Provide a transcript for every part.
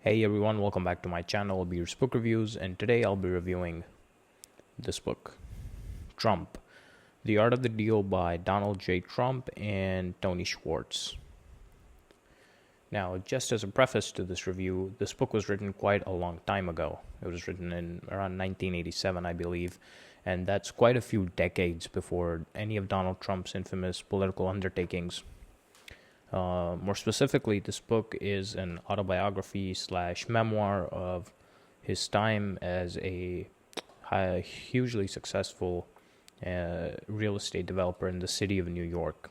Hey everyone, welcome back to my channel, Abeer's Book Reviews, and today I'll be reviewing this book, Trump, The Art of the Deal by Donald J. Trump and Tony Schwartz. Now, just as a preface to this review, this book was written quite a long time ago. It was written in around 1987, I believe, and that's quite a few decades before any of Donald Trump's infamous political undertakings. More specifically, this book is an autobiography / memoir of his time as a hugely successful real estate developer in the city of New York.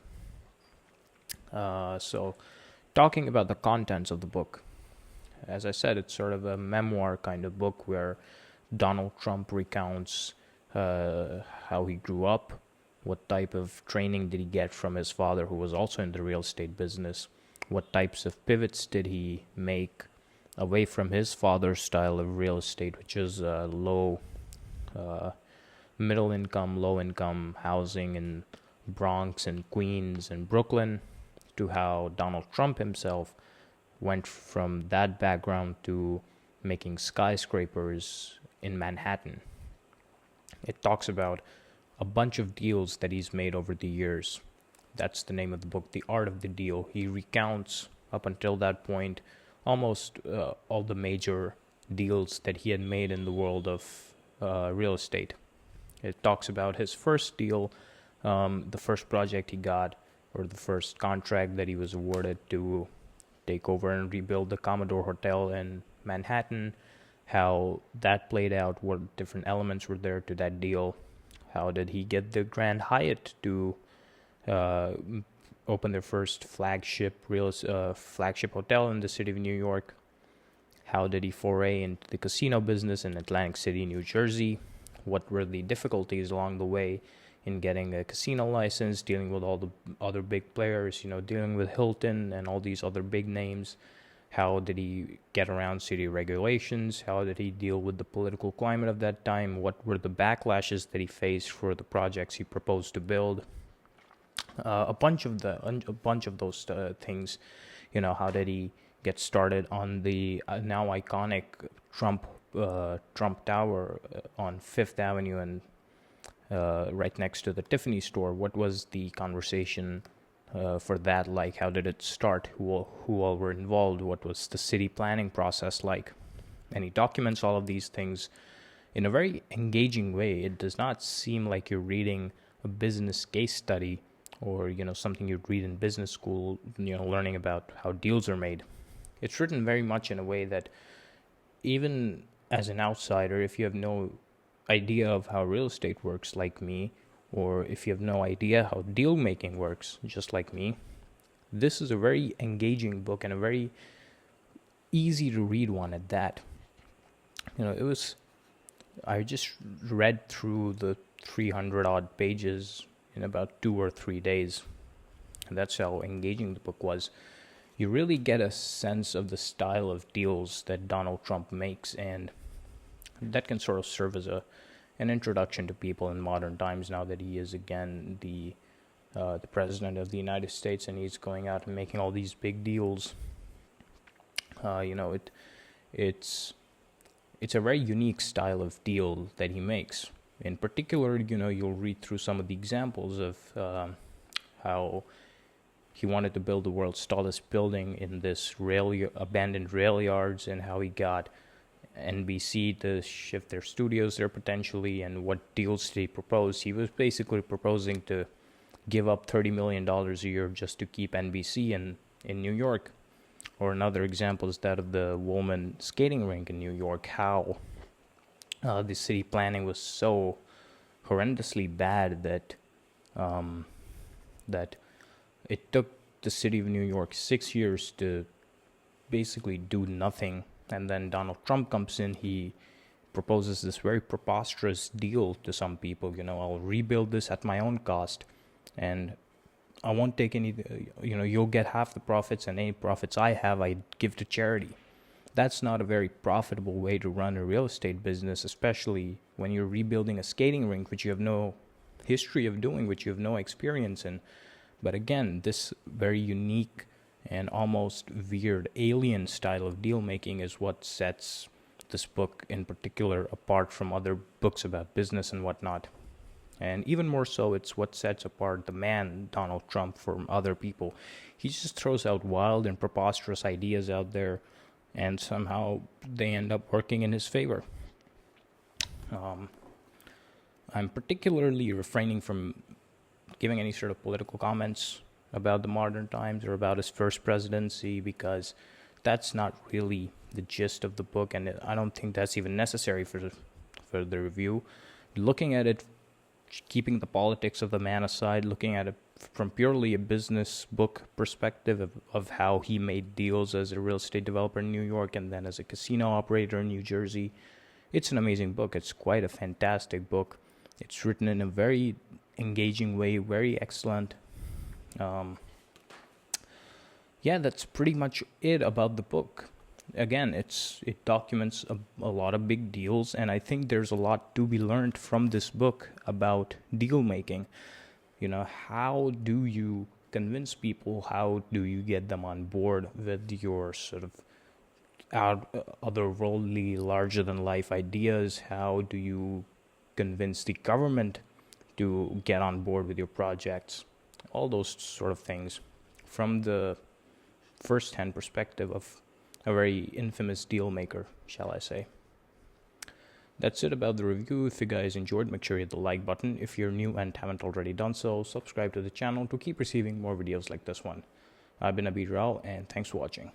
So, talking about the contents of the book, as I said, it's sort of a memoir kind of book where Donald Trump recounts how he grew up, what type of training did he get from his father, who was also in the real estate business? What types of pivots did he make away from his father's style of real estate, which is middle income, low income housing in Bronx and Queens and Brooklyn, to how Donald Trump himself went from that background to making skyscrapers in Manhattan. It talks about a bunch of deals that he's made over the years. That's the name of the book, The Art of the Deal. He recounts, up until that point, almost all the major deals that he had made in the world of real estate. It talks about his first deal, the first project he got, or the first contract that he was awarded to take over and rebuild the Commodore Hotel in Manhattan, how that played out, what different elements were there to that deal. How did he get the Grand Hyatt to open their first flagship hotel in the city of New York? How did he foray into the casino business in Atlantic City, New Jersey? What were the difficulties along the way in getting a casino license, dealing with all the other big players, dealing with Hilton and all these other big names? How did he get around city regulations? How did he deal with the political climate of that time? What were the backlashes that he faced for the projects he proposed to build? A bunch of those things. How did he get started on the now iconic Trump Tower on Fifth Avenue and right next to the Tiffany store? What was the conversation for that like? How did it start? Who all were involved? What was the city planning process like? And he documents all of these things in a very engaging way. It does not seem like you're reading a business case study or something you'd read in business school, learning about how deals are made. It's written very much in a way that even as an outsider, if you have no idea of how real estate works like me, or if you have no idea how deal making works just like me, this is a very engaging book and a very easy to read one at that. I just read through the 300 odd pages in about 2 or 3 days. And that's how engaging the book was. You really get a sense of the style of deals that Donald Trump makes, and that can sort of serve as an introduction to people in modern times, now that he is again the president of the United States and he's going out and making all these big deals. It's a very unique style of deal that he makes. In particular, you'll read through some of the examples of how he wanted to build the world's tallest building in this abandoned rail yards, and how he got NBC to shift their studios there potentially, and what deals did he propose. He was basically proposing to give up $30 million a year just to keep NBC in New York. Or another example is that of the Woolman skating rink in New York, how the city planning was so horrendously bad that it took the city of New York 6 years to basically do nothing. And then Donald Trump comes in, he proposes this very preposterous deal to some people. I'll rebuild this at my own cost, and I won't take any, you'll get half the profits, and any profits I have, I give to charity. That's not a very profitable way to run a real estate business, especially when you're rebuilding a skating rink, which you have no history of doing, which you have no experience in. But again, this very unique and almost weird alien style of deal making is what sets this book in particular apart from other books about business and whatnot. And even more so, it's what sets apart the man, Donald Trump, from other people. He just throws out wild and preposterous ideas out there, and somehow they end up working in his favor. I'm particularly refraining from giving any sort of political comments about the modern times or about his first presidency, because that's not really the gist of the book, and I don't think that's even necessary for the review. Looking at it, keeping the politics of the man aside, looking at it from purely a business book perspective of how he made deals as a real estate developer in New York and then as a casino operator in New Jersey, it's an amazing book. It's quite a fantastic book. It's written in a very engaging way, very excellent. Yeah, that's pretty much it about the book. Again, it documents a lot of big deals, and I think there's a lot to be learned from this book about deal making. How do you convince people? How do you get them on board with your sort of otherworldly, larger than life ideas? How do you convince the government to get on board with your projects? All those sort of things from the first-hand perspective of a very infamous deal maker, shall I say. That's it about the review. If you guys enjoyed, make sure you hit the like button. If you're new and haven't already done so, subscribe to the channel to keep receiving more videos like this one. I've been Abeer Rao, and thanks for watching.